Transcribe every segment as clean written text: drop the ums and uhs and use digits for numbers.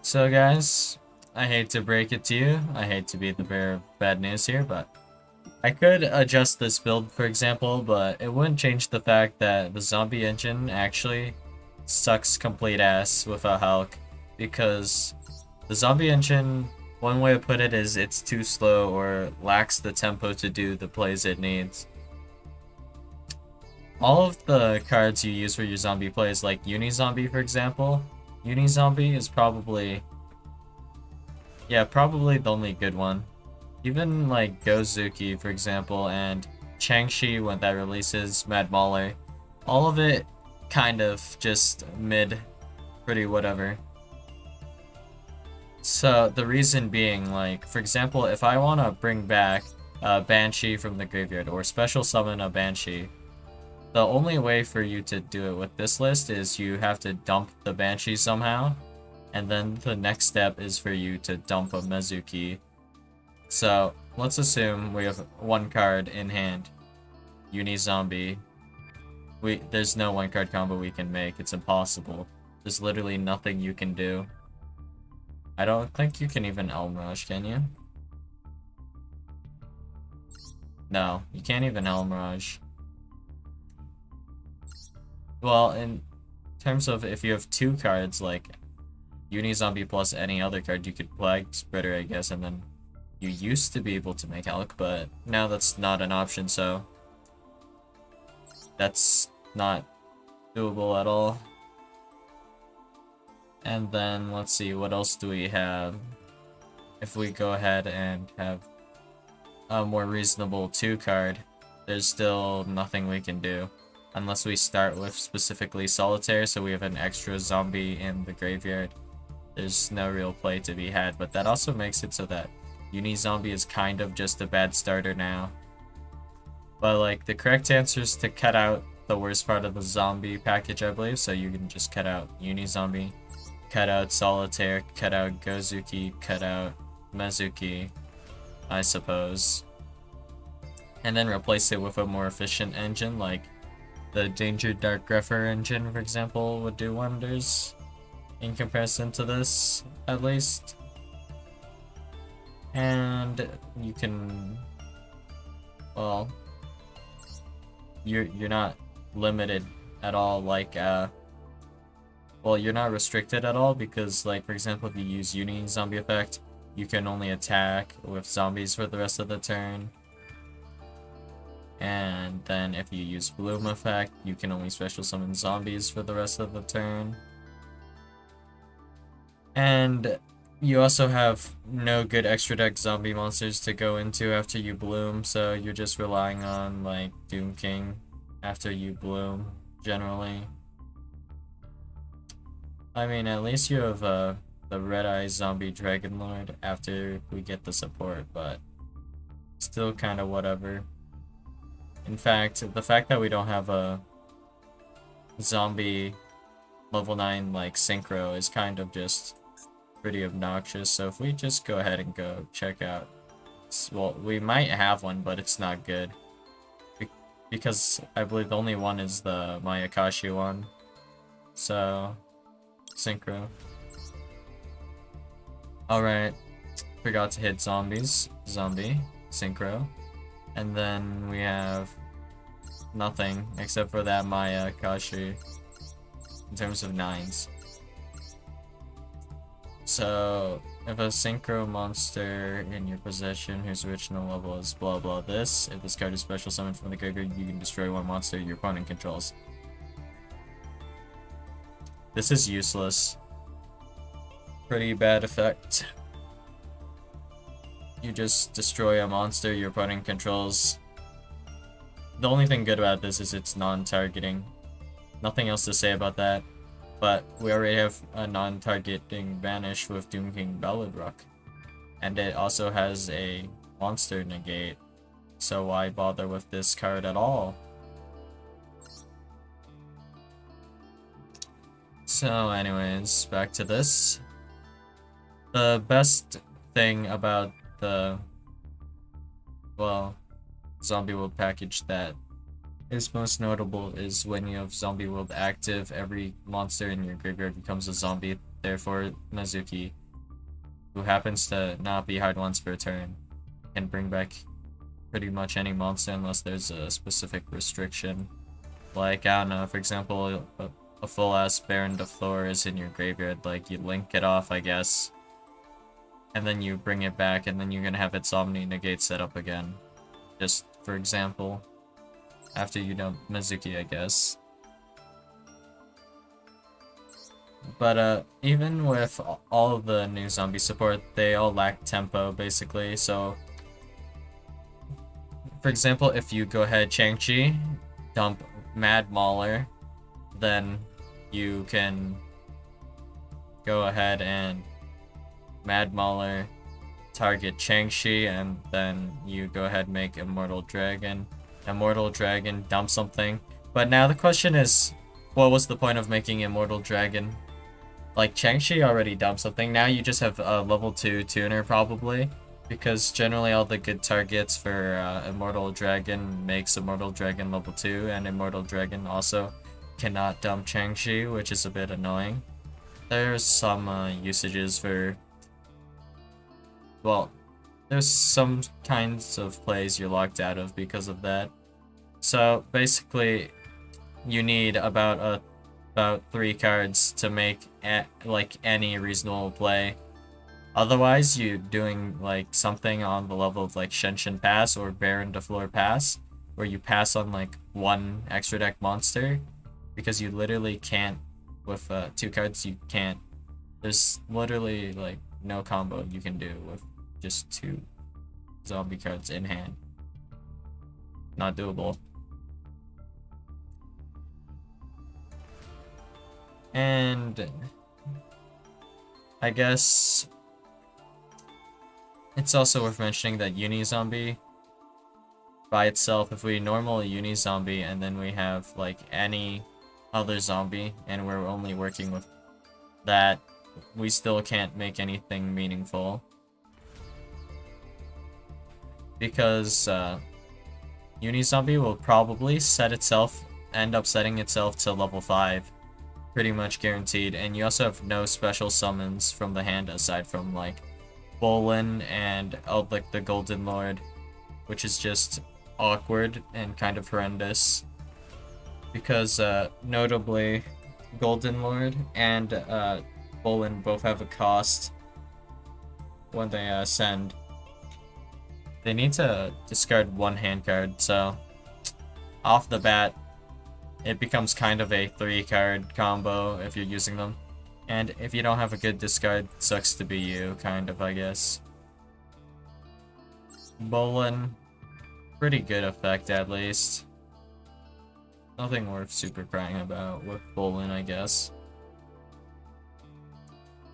So guys, I hate to break it to you, I hate to be the bearer of bad news here, but I could adjust this build, for example, but it wouldn't change the fact that the zombie engine actually sucks complete ass without Hulk, because the zombie engine, one way to put it is it's too slow or lacks the tempo to do the plays it needs. All of the cards you use for your zombie plays, like Uni-Zombie for example, Uni-Zombie is probably the only good one. Even like Gozuki, for example, and Changshi when that releases, Mad Mauler, all of it kind of just mid, pretty whatever. So the reason being, like, for example, if I want to bring back a Banshee from the graveyard or special summon a Banshee, the only way for you to do it with this list is you have to dump the Banshee somehow, and then the next step is for you to dump a Mezuki. So let's assume we have one card in hand, Uni-Zombie. There's no one card combo we can make, it's impossible. There's literally nothing you can do. I don't think you can even Elm Rush, can you? No, you can't even Elm Rush. Well, in terms of if you have two cards, like Uni-Zombie plus any other card, you could Plague Spreader, I guess, and then you used to be able to make Hulk, but now that's not an option, so that's not doable at all. And then, let's see, what else do we have? If we go ahead and have a more reasonable 2 card, there's still nothing we can do. Unless we start with specifically Solitaire, so we have an extra zombie in the graveyard. There's no real play to be had, but that also makes it so that Uni-Zombie is kind of just a bad starter now. But like, the correct answer is to cut out the worst part of the zombie package, I believe, so you can just cut out Uni-Zombie, cut out Solitaire, cut out Gozuki, cut out Mezuki, I suppose. And then replace it with a more efficient engine, like the Danger Dark Grepher engine, for example, would do wonders in comparison to this, at least. And you can, well, you're not limited at all, like, well, you're not restricted at all, because, like, for example, if you use Uni-Zombie effect, you can only attack with zombies for the rest of the turn. And then if you use Bloom effect, you can only special summon zombies for the rest of the turn. And you also have no good extra deck zombie monsters to go into after you bloom, so you're just relying on, like, Doom King after you bloom, generally. I mean, at least you have the Red Eye Zombie Dragon Lord after we get the support, but still kind of whatever. In fact, the fact that we don't have a zombie level 9 like Synchro is kind of just pretty obnoxious. So if we just go ahead and go check out, well, we might have one, but it's not good because I believe the only one is the Mayakashi one. So Synchro. Alright, forgot to hit zombies, zombie, Synchro. And then we have nothing except for that Mayakashi in terms of 9s. So, if a Synchro monster in your possession whose original level is blah blah this, if this card is special summoned from the graveyard, you can destroy one monster your opponent controls. This is useless. Pretty bad effect. You just destroy a monster your opponent controls. The only thing good about this is it's non-targeting. Nothing else to say about that. But we already have a non-targeting banish with Doom King Belladruck. And it also has a monster negate. So why bother with this card at all? So anyways, back to this. The best thing about the, well, Zombie World package that is most notable is when you have Zombie World active, every monster in your graveyard becomes a zombie Therefore, Mizuki, who happens to not be hard once per turn, can bring back pretty much any monster unless there's a specific restriction. Like, I don't know, for example, a full-ass Baron de Fleur is in your graveyard, like, you link it off, I guess, and then you bring it back, and then you're gonna have its Omni negate set up again. Just for example, after you dump Mizuki, I guess. But even with all of the new zombie support, they all lack tempo, basically, so for example, if you go ahead Changshi, dump Mad Mauler, then you can go ahead and Mad Mauler target Changshi, and then you go ahead and make Immortal Dragon. Immortal Dragon, dump something. But now the question is, what was the point of making Immortal Dragon? Like, Changshi already dumped something, now you just have a level 2 tuner probably, because generally all the good targets for Immortal Dragon makes Immortal Dragon level 2, and Immortal Dragon also cannot dump Changshi, which is a bit annoying. There's some usages for... well, there's some kinds of plays you're locked out of because of that. So basically, you need about 3 cards to make like any reasonable play. Otherwise, you're doing like something on the level of like Shenshin Pass or Baron de Fleur Pass, where you pass on like 1 extra deck monster, because you literally can't, with 2 cards, you can't. There's literally like no combo you can do with just 2 zombie cards in hand. Not doable. And I guess it's also worth mentioning that Uni-Zombie by itself, if we normal Uni-Zombie and then we have like any other zombie and we're only working with that, we still can't make anything meaningful. Because Uni-Zombie will probably end up setting itself to level 5. Pretty much guaranteed, and you also have no special summons from the hand aside from like Bolin and like the Golden Lord, which is just awkward and kind of horrendous, because notably Golden Lord and Bolin both have a cost when they send. They need to discard 1 hand card, so off the bat it becomes kind of a 3-card combo if you're using them. And if you don't have a good discard, sucks to be you, kind of, I guess. Bolin, pretty good effect at least. Nothing worth super crying about with Bolin, I guess.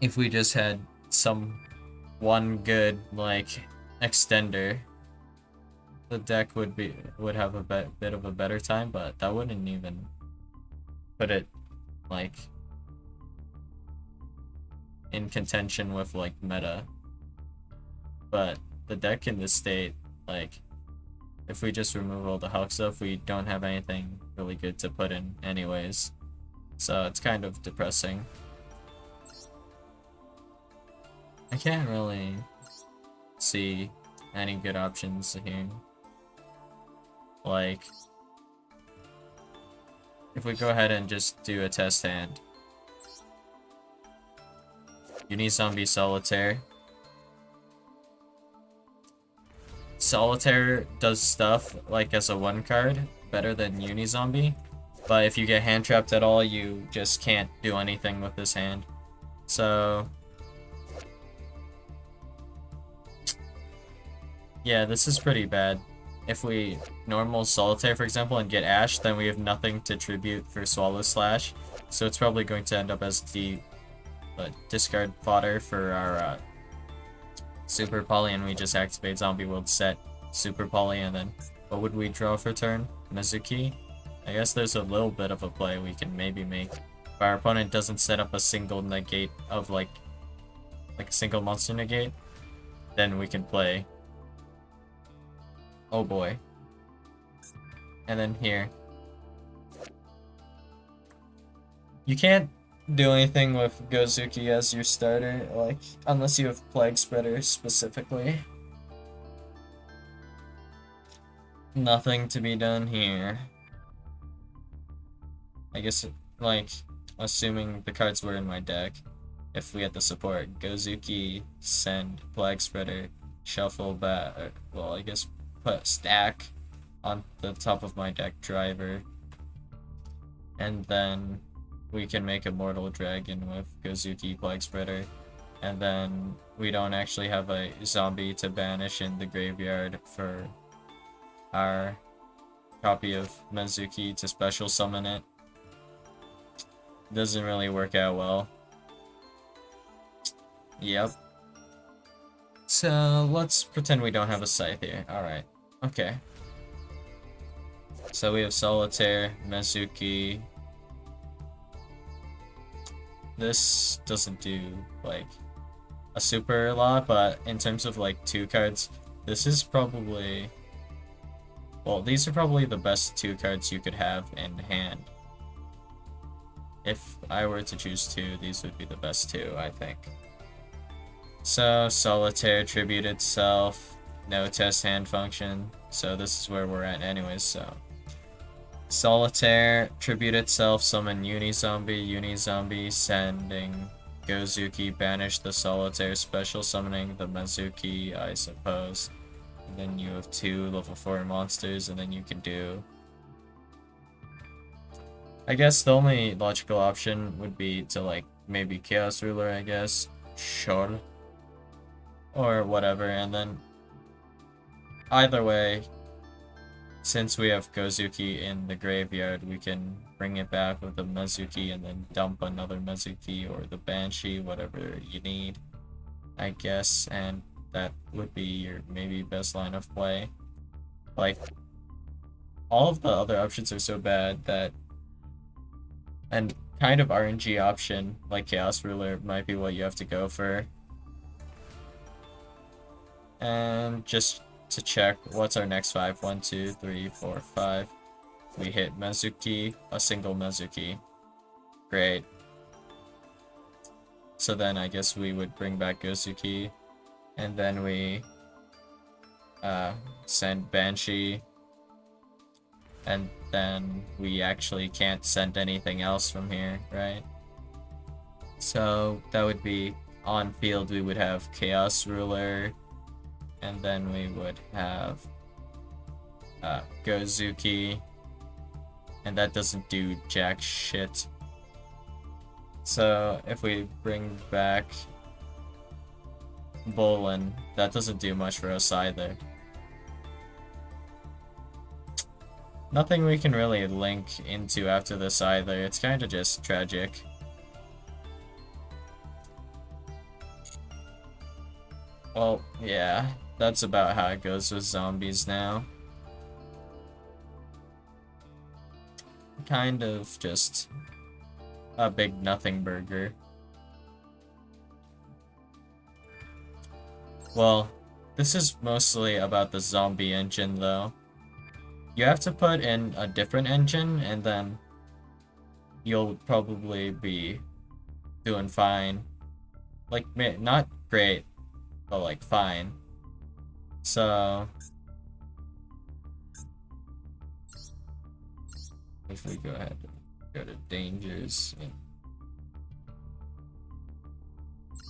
If we just had one good, like, extender, the deck would have a bit of a better time, but that wouldn't even put it like in contention with like meta. But the deck in this state, like, if we just remove all the Hulk stuff, we don't have anything really good to put in anyways, so it's kind of depressing. I can't really see any good options here. Like, if we go ahead and just do a test hand, Uni-Zombie Solitaire. Solitaire does stuff, like as a 1 card, better than Uni-Zombie, but if you get hand trapped at all, you just can't do anything with this hand. So yeah, this is pretty bad. If we normal Solitaire, for example, and get Ash, then we have nothing to tribute for Swallow Slash, so it's probably going to end up as the discard fodder for our Super Poly, and we just activate Zombie World, set Super Poly, and then what would we draw for turn? Mizuki? I guess there's a little bit of a play we can maybe make. If our opponent doesn't set up a single negate of like a single monster negate, then we can play. Oh boy. And then here. You can't do anything with Gozuki as your starter, like, unless you have Plague Spreader specifically. Nothing to be done here. I guess, like, assuming the cards were in my deck, if we had the support, Gozuki, send, Plague Spreader, shuffle back, well, I guess put stack on the top of my deck driver, and then we can make a Mortal Dragon with Gozuki, Plague Spreader, and then we don't actually have a zombie to banish in the graveyard for our copy of Mezuki to special summon it. Doesn't really work out well. Yep. So let's pretend we don't have a scythe here. Alright. Okay. So we have Solitaire, Mezuki. This doesn't do, like, a super lot, but in terms of, like, 2 cards, this is probably... Well, these are probably the best 2 cards you could have in hand. If I were to choose 2, these would be the best 2, I think. So, Solitaire, Tribute itself, no test hand function, so this is where we're at anyways, so. Solitaire, Tribute itself, summon Uni-Zombie, sending Gozuki, banish the Solitaire, special summoning the Mezuki, I suppose. And then you have 2 level 4 monsters, and then you can do... I guess the only logical option would be to, like, maybe Chaos Ruler, I guess. Sure. Or whatever, and then... Either way, since we have Gozuki in the graveyard, we can bring it back with the Mezuki and then dump another Mezuki or the Banshee, whatever you need, I guess, and that would be your maybe best line of play. Like, all of the other options are so bad that and kind of RNG option, like Chaos Ruler, might be what you have to go for. And just to check, what's our next 5? 1, 2, 3, 4, 5. We hit Mezuki, a single Mezuki. Great. So then I guess we would bring back Gozuki, and then we send Banshee, and then we actually can't send anything else from here, right? So that would be on field, we would have Chaos Ruler, and then we would have Gozuki, and that doesn't do jack shit. So if we bring back Bolin, that doesn't do much for us either. Nothing we can really link into after this either, it's kinda just tragic. Well, yeah, that's about how it goes with zombies now. Kind of just a big nothing burger. Well, this is mostly about the zombie engine though. You have to put in a different engine and then you'll probably be doing fine. Like, not great, but like fine. So if we go ahead and go to dangers,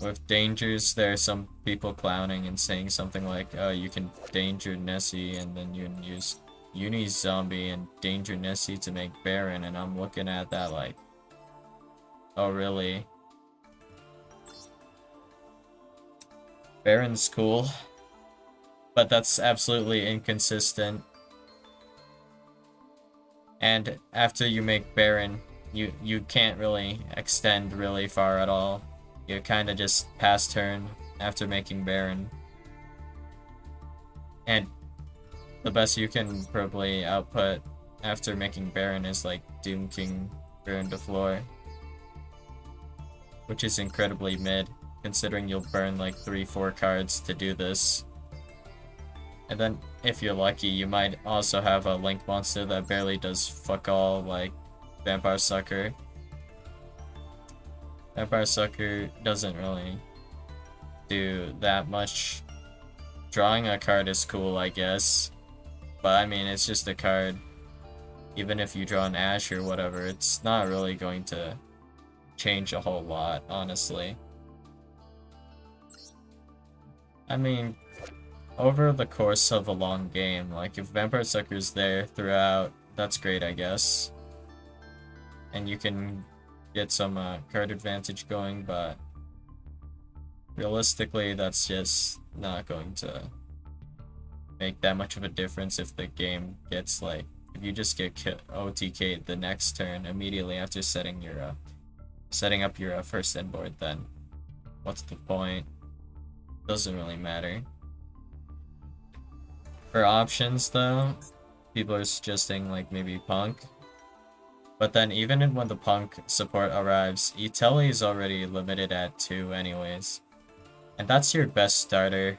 with dangers, there are some people clowning and saying something like, oh, you can danger Nessie and then you can use Uni-Zombie and danger Nessie to make Baron, and I'm looking at that like, oh really? Baron's cool, but that's absolutely inconsistent. And after you make Baron, you can't really extend really far at all. You kind of just pass turn after making Baron. And the best you can probably output after making Baron is like Doom King Baron to floor, which is incredibly mid, considering you'll burn like 3-4 cards to do this. And then, if you're lucky, you might also have a Link monster that barely does fuck all, like Vampire Sucker. Vampire Sucker doesn't really do that much. Drawing a card is cool, I guess. But I mean, it's just a card. Even if you draw an Ash or whatever, it's not really going to change a whole lot, honestly. I mean, over the course of a long game, like if Vampire Sucker's there throughout, that's great, I guess. And you can get some card advantage going, but realistically, that's just not going to make that much of a difference if the game gets like, if you just get OTK'd the next turn immediately after setting up your first inboard, then what's the point? Doesn't really matter. For options though, people are suggesting like maybe Punk. But then even when the Punk support arrives, Itelli is already limited at 2 anyways. And that's your best starter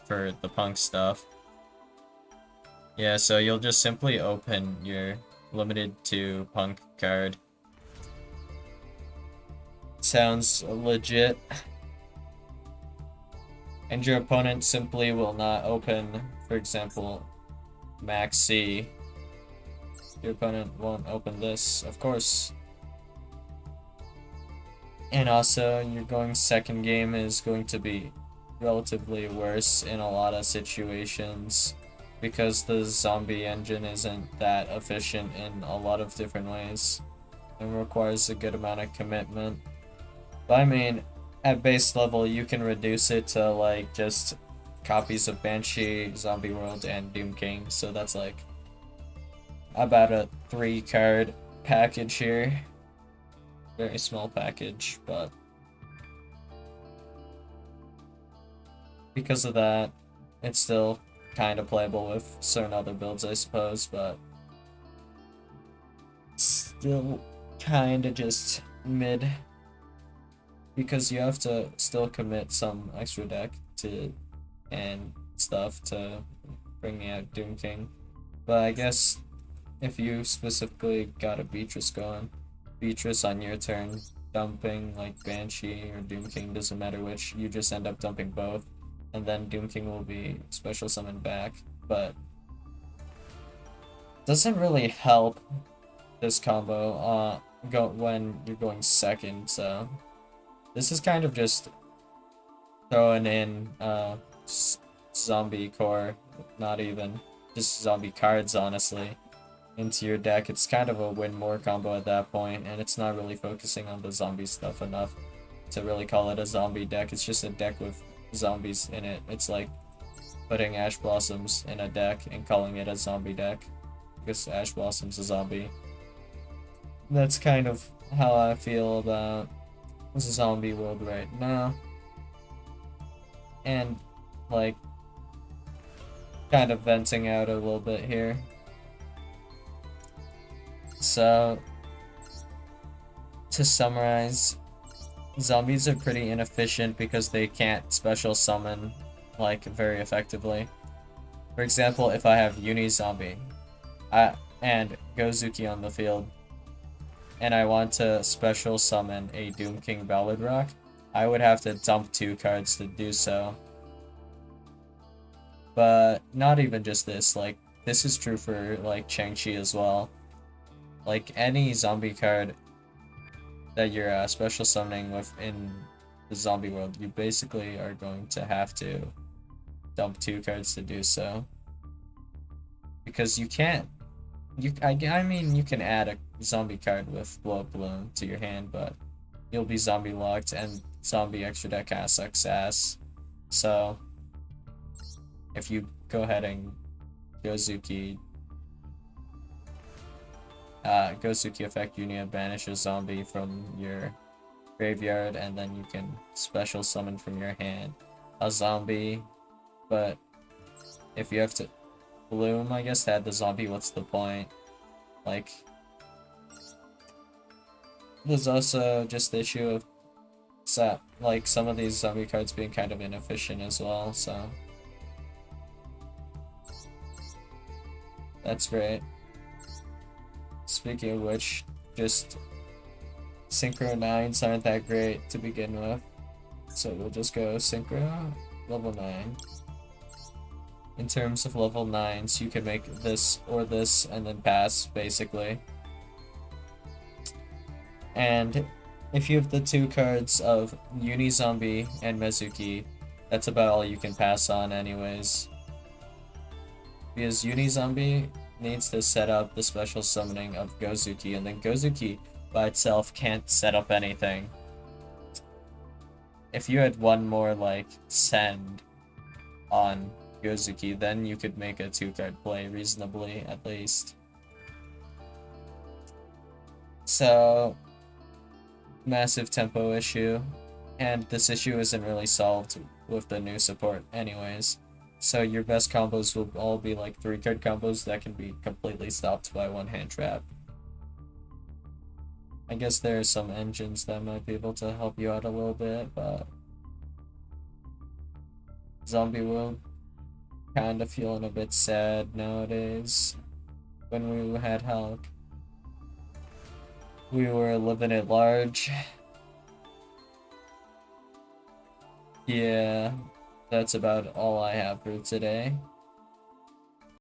for the Punk stuff. Yeah, so you'll just simply open your limited to Punk card. Sounds legit. And your opponent simply will not open, for example, Max C. Your opponent won't open this, of course. And also, your going second game is going to be relatively worse in a lot of situations because the zombie engine isn't that efficient in a lot of different ways and requires a good amount of commitment. But I mean, at base level, you can reduce it to like just copies of Banshee, Zombie World, and Doom King, so that's like about a 3-card package here. Very small package, but because of that, it's still kind of playable with certain other builds, I suppose, but still kind of just mid because you have to still commit some extra deck to and stuff to bring out Doom King. But I guess if you specifically got a Beatrice going, Beatrice on your turn, dumping like Banshee or Doom King, doesn't matter which, you just end up dumping both, and then Doom King will be special summoned back, but doesn't really help this combo when you're going second, so this is kind of just throwing in zombie core, not even just zombie cards, honestly, into your deck. It's kind of a win more combo at that point, and it's not really focusing on the zombie stuff enough to really call it a zombie deck. It's just a deck with zombies in it. It's like putting Ash Blossoms in a deck and calling it a zombie deck because Ash Blossom's a zombie. That's kind of how I feel about Zombie World right now. And like kind of venting out a little bit here. So to summarize, zombies are pretty inefficient because they can't special summon like very effectively. For example, if I have Uni Zombie and Gozuki on the field, and I want to special summon a Doom King Ballad Rock, I would have to dump 2 cards to do so. But not even just this, like, this is true for, like, Changshi as well. Like, any zombie card that you're special summoning within the zombie world, you basically are going to have to dump 2 cards to do so. Because you can't, I mean, you can add a zombie card with Blow Up Balloon to your hand, but you'll be zombie locked and zombie extra deck ass sucks ass. So if you go ahead and Gozuki effect, Unia banish a zombie from your graveyard, and then you can special summon from your hand a zombie. But if you have to bloom, I guess, to add the zombie, what's the point? Like, there's also just the issue of like some of these zombie cards being kind of inefficient as well, so that's great. Speaking of which, just Synchro 9s aren't that great to begin with. So we'll just go Synchro, level 9. In terms of level 9s, you can make this or this and then pass, basically. And if you have the 2 cards of Uni-Zombie and Mezuki, that's about all you can pass on anyways. Because Uni-Zombie needs to set up the special summoning of Gozuki, and then Gozuki by itself can't set up anything. If you had one more, like, send on Gozuki, then you could make a 2-card play reasonably, at least. So, massive tempo issue, and this issue isn't really solved with the new support anyways. So your best combos will all be like 3-card combos that can be completely stopped by one hand trap. I guess there are some engines that might be able to help you out a little bit, but Zombie World kinda feeling a bit sad nowadays. When we had Hulk, we were living at large. Yeah, that's about all I have for today.